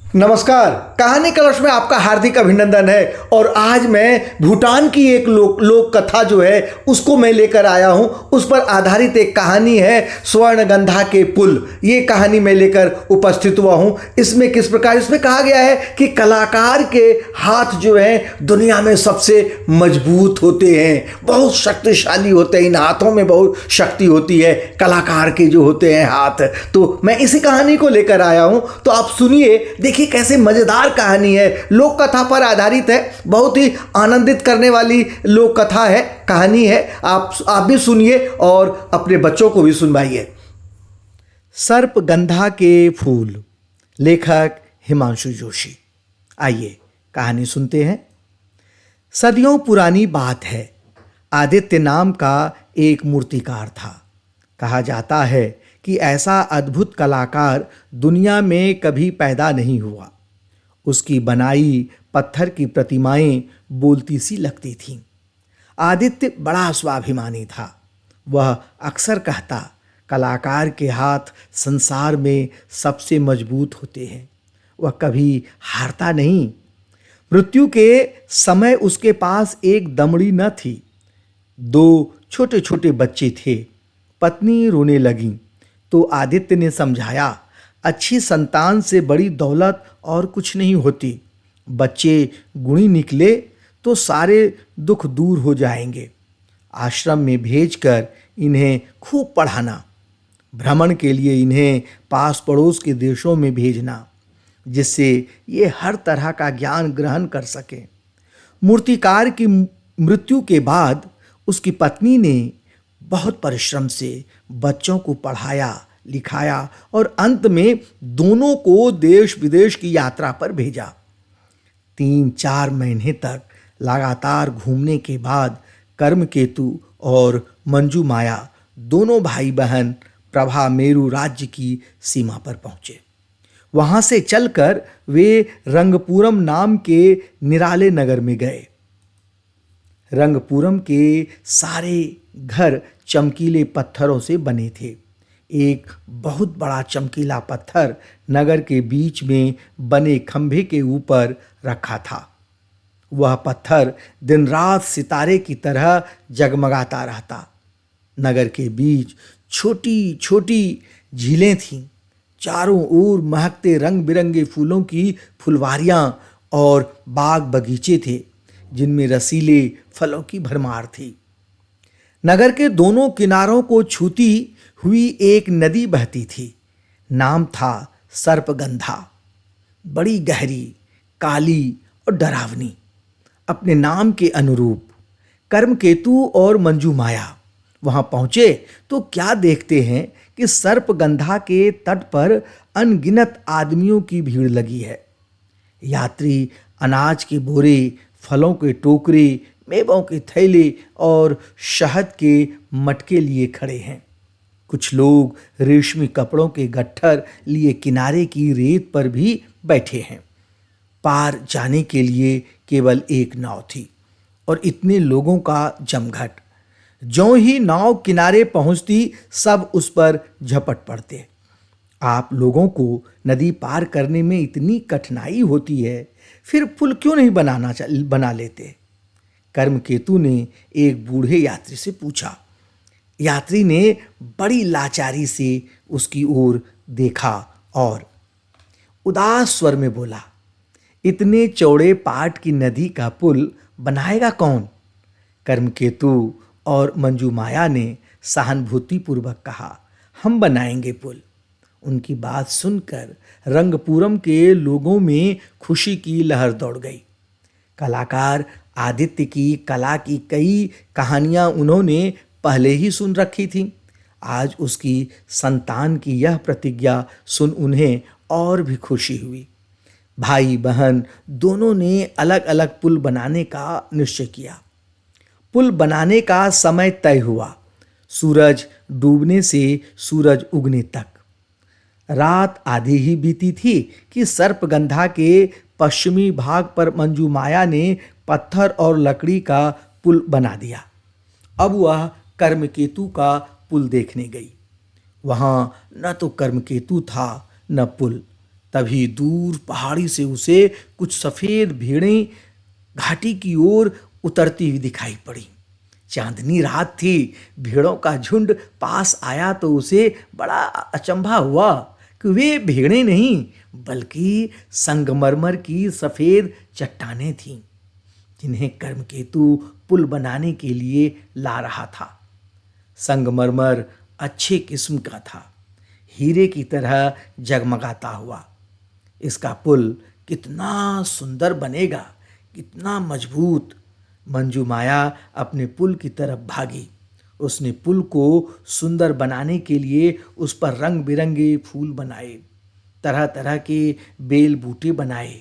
नमस्कार। कहानी कलश में आपका हार्दिक अभिनंदन है। और आज मैं भूटान की एक लोक कथा जो है उसको मैं लेकर आया हूँ। उस पर आधारित एक कहानी है स्वर्णगंधा के पुल। ये कहानी मैं लेकर उपस्थित हुआ हूँ। इसमें किस प्रकार इसमें कहा गया है कि कलाकार के हाथ जो हैं दुनिया में सबसे मजबूत होते हैं, बहुत शक्तिशाली होते हैं। इन हाथों में बहुत शक्ति होती है, कलाकार के जो होते हैं हाथ। तो मैं इसी कहानी को लेकर आया हूँ, तो आप सुनिए। देखिए कैसे मजेदार कहानी है, लोक कथा पर आधारित है। बहुत ही आनंदित करने वाली लोक कथा है, कहानी है। आप भी सुनिए और अपने बच्चों को भी सुनवाइए। सर्पगंधा के फूल, लेखक हिमांशु जोशी। आइए कहानी सुनते हैं। सदियों पुरानी बात है। आदित्य नाम का एक मूर्तिकार था। कहा जाता है कि ऐसा अद्भुत कलाकार दुनिया में कभी पैदा नहीं हुआ। उसकी बनाई पत्थर की प्रतिमाएं बोलती सी लगती थीं। आदित्य बड़ा स्वाभिमानी था। वह अक्सर कहता, कलाकार के हाथ संसार में सबसे मजबूत होते हैं। वह कभी हारता नहीं। मृत्यु के समय उसके पास एक दमड़ी न थी। 2 छोटे छोटे बच्चे थे। पत्नी रोने लगी तो आदित्य ने समझाया, अच्छी संतान से बड़ी दौलत और कुछ नहीं होती। बच्चे गुणी निकले तो सारे दुख दूर हो जाएंगे। आश्रम में भेजकर इन्हें खूब पढ़ाना। भ्रमण के लिए इन्हें पास पड़ोस के देशों में भेजना, जिससे ये हर तरह का ज्ञान ग्रहण कर सकें। मूर्तिकार की मृत्यु के बाद उसकी पत्नी ने बहुत परिश्रम से बच्चों को पढ़ाया लिखाया और अंत में दोनों को देश विदेश की यात्रा पर भेजा। 3-4 महीने तक लगातार घूमने के बाद कर्मकेतु और मंजू माया दोनों भाई बहन प्रभा मेरु राज्य की सीमा पर पहुंचे। वहां से चलकर वे रंगपुरम नाम के निराले नगर में गए। रंगपुरम के सारे घर चमकीले पत्थरों से बने थे। एक बहुत बड़ा चमकीला पत्थर नगर के बीच में बने खंभे के ऊपर रखा था। वह पत्थर दिन रात सितारे की तरह जगमगाता रहता। नगर के बीच छोटी छोटी झीलें थीं। चारों ओर महकते रंग बिरंगे फूलों की फुलवारियां और बाग बगीचे थे, जिनमें रसीले फलों की भरमार थी। नगर के दोनों किनारों को छूती हुई एक नदी बहती थी। नाम था सर्पगंधा। बड़ी गहरी, काली और डरावनी। अपने नाम के अनुरूप कर्मकेतु और मंजू माया वहां पहुंचे तो क्या देखते हैं कि सर्पगंधा के तट पर अनगिनत आदमियों की भीड़ लगी है। यात्री अनाज के बोरे, फलों के टोकरे, मेवों के थैले और शहद के मटके लिए खड़े हैं। कुछ लोग रेशमी कपड़ों के गट्ठर लिए किनारे की रेत पर भी बैठे हैं। पार जाने के लिए केवल एक नाव थी और इतने लोगों का जमघट। ज्यों ही नाव किनारे पहुंचती सब उस पर झपट पड़ते। आप लोगों को नदी पार करने में इतनी कठिनाई होती है, फिर पुल क्यों नहीं बना लेते? कर्मकेतु ने एक बूढ़े यात्री से पूछा। यात्री ने बड़ी लाचारी से उसकी ओर देखा और उदास स्वर में बोला, इतने चौड़े पाट की नदी का पुल बनाएगा कौन? कर्मकेतु और मंजू माया ने सहानुभूतिपूर्वक कहा, हम बनाएंगे पुल। उनकी बात सुनकर रंगपुरम के लोगों में खुशी की लहर दौड़ गई। कलाकार आदित्य की कला की कई कहानियां उन्होंने पहले ही सुन रखी थीं। आज उसकी संतान की यह प्रतिज्ञा सुन उन्हें और भी खुशी हुई। भाई बहन दोनों ने अलग अलग पुल बनाने का निश्चय किया। पुल बनाने का समय तय हुआ, सूरज डूबने से सूरज उगने तक। रात आधी ही बीती थी कि सर्पगंधा के पश्चिमी भाग पर मंजू माया ने पत्थर और लकड़ी का पुल बना दिया। अब वह कर्मकेतु का पुल देखने गई। वहां न तो कर्मकेतु था न पुल, तभी दूर पहाड़ी से उसे कुछ सफेद भेड़ें घाटी की ओर उतरती हुई दिखाई पड़ी। चांदनी रात थी। भेड़ों का झुंड पास आया तो उसे बड़ा अचंभा हुआ कि वे भेड़ें नहीं बल्कि संगमरमर की सफेद चट्टानें थीं, जिन्हें कर्मकेतु पुल बनाने के लिए ला रहा था। संगमरमर अच्छे किस्म का था, हीरे की तरह जगमगाता हुआ। इसका पुल कितना सुंदर बनेगा, कितना मजबूत। मंजू माया अपने पुल की तरफ भागी। उसने पुल को सुंदर बनाने के लिए उस पर रंग बिरंगे फूल बनाए, तरह तरह के बेल बूटे बनाए।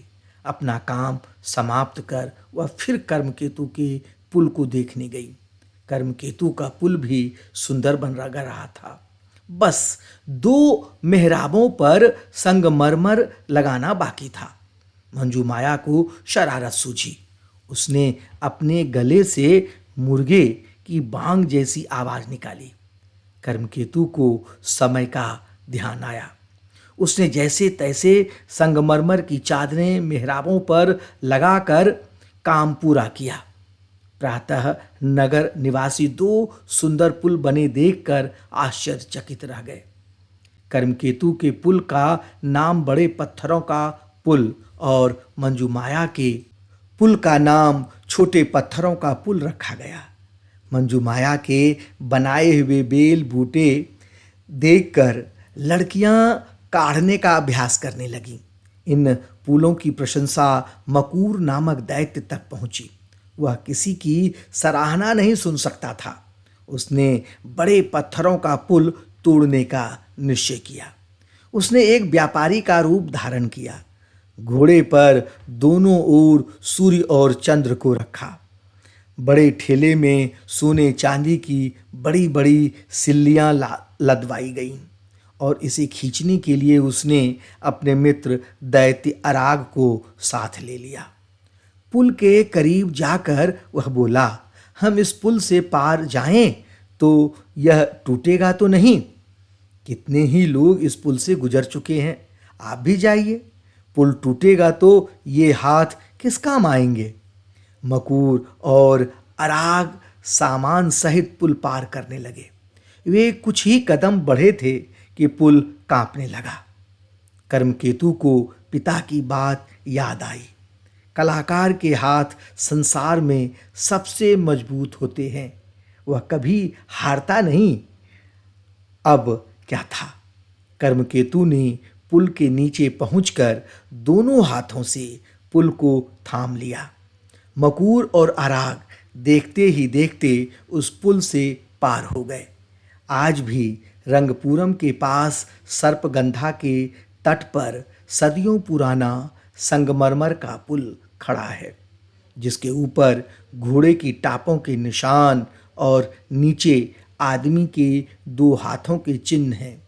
अपना काम समाप्त कर वह फिर कर्मकेतु के पुल को देखने गई। कर्मकेतु का पुल भी सुंदर बन रहा था। बस 2 मेहराबों पर संगमरमर लगाना बाकी था। मंजू माया को शरारत सूझी। उसने अपने गले से मुर्गे की बांग जैसी आवाज निकाली। कर्मकेतु को समय का ध्यान आया। उसने जैसे तैसे संगमरमर की चादरें मेहराबों पर लगाकर काम पूरा किया। प्रातः नगर निवासी 2 सुंदर पुल बने देखकर आश्चर्यचकित रह गए। कर्मकेतु के पुल का नाम बड़े पत्थरों का पुल और मंजू माया के पुल का नाम छोटे पत्थरों का पुल रखा गया। मंजू माया के बनाए हुए बेल बूटे देखकर लड़कियां काढ़ने का अभ्यास करने लगीं। इन पुलों की प्रशंसा मकूर नामक दैत्य तक पहुंची। वह किसी की सराहना नहीं सुन सकता था। उसने बड़े पत्थरों का पुल तोड़ने का निश्चय किया। उसने एक व्यापारी का रूप धारण किया। घोड़े पर दोनों ओर सूर्य और चंद्र को रखा। बड़े ठेले में सोने चांदी की बड़ी बड़ी सिल्लियां लदवाई गईं और इसे खींचने के लिए उसने अपने मित्र दैत्य अराग को साथ ले लिया। पुल के करीब जाकर वह बोला, हम इस पुल से पार जाएं तो यह टूटेगा तो नहीं? कितने ही लोग इस पुल से गुजर चुके हैं, आप भी जाइए। पुल टूटेगा तो ये हाथ किस काम आएंगे? मकूर और अराग सामान सहित पुल पार करने लगे। वे कुछ ही कदम बढ़े थे कि पुल कांपने लगा। कर्मकेतु को पिता की बात याद आई। कलाकार के हाथ संसार में सबसे मजबूत होते हैं, वह कभी हारता नहीं। अब क्या था? कर्मकेतु ने पुल के नीचे पहुंचकर दोनों हाथों से पुल को थाम लिया। मकूर और अराग देखते ही देखते उस पुल से पार हो गए। आज भी रंगपुरम के पास सर्पगंधा के तट पर सदियों पुराना संगमरमर का पुल खड़ा है, जिसके ऊपर घोड़े की टापों के निशान और नीचे आदमी के 2 हाथों के चिन्ह हैं।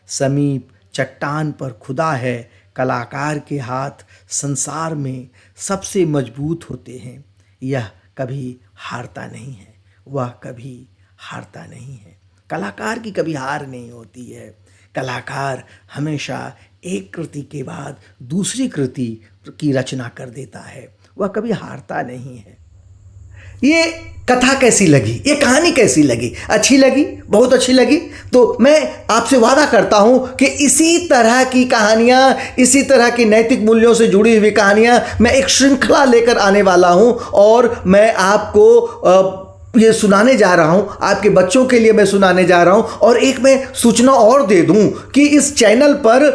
समीप चट्टान पर खुदा है, कलाकार के हाथ संसार में सबसे मजबूत होते हैं। यह कभी हारता नहीं है, वह कभी हारता नहीं है। कलाकार की कभी हार नहीं होती है। कलाकार हमेशा एक कृति के बाद दूसरी कृति की रचना कर देता है, वह कभी हारता नहीं है। ये कथा कैसी लगी, ये कहानी कैसी लगी? अच्छी लगी? बहुत अच्छी लगी? तो मैं आपसे वादा करता हूं कि इसी तरह की कहानियां, इसी तरह की नैतिक मूल्यों से जुड़ी हुई कहानियां मैं एक श्रृंखला लेकर आने वाला हूं और मैं आपको ये सुनाने जा रहा हूं, आपके बच्चों के लिए मैं सुनाने जा रहा हूं। और एक मैं सूचना और दे दूं कि इस चैनल पर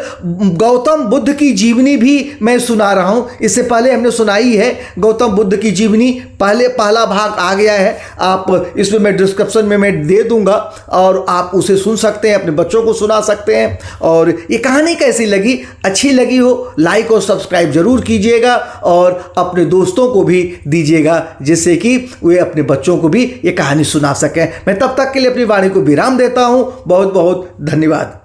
गौतम बुद्ध की जीवनी भी मैं सुना रहा हूं। इससे पहले हमने सुनाई है गौतम बुद्ध की जीवनी, पहला भाग आ गया है। आप इसमें मैं डिस्क्रिप्शन में मैं दे दूंगा और आप उसे सुन सकते हैं, अपने बच्चों को सुना सकते हैं। और ये कहानी कैसी लगी? अच्छी लगी हो लाइक और सब्सक्राइब जरूर कीजिएगा और अपने दोस्तों को भी दीजिएगा, जिससे कि वे अपने बच्चों को भी ये कहानी सुना सकें। मैं तब तक के लिए अपनी वाणी को विराम देता हूं। बहुत बहुत धन्यवाद।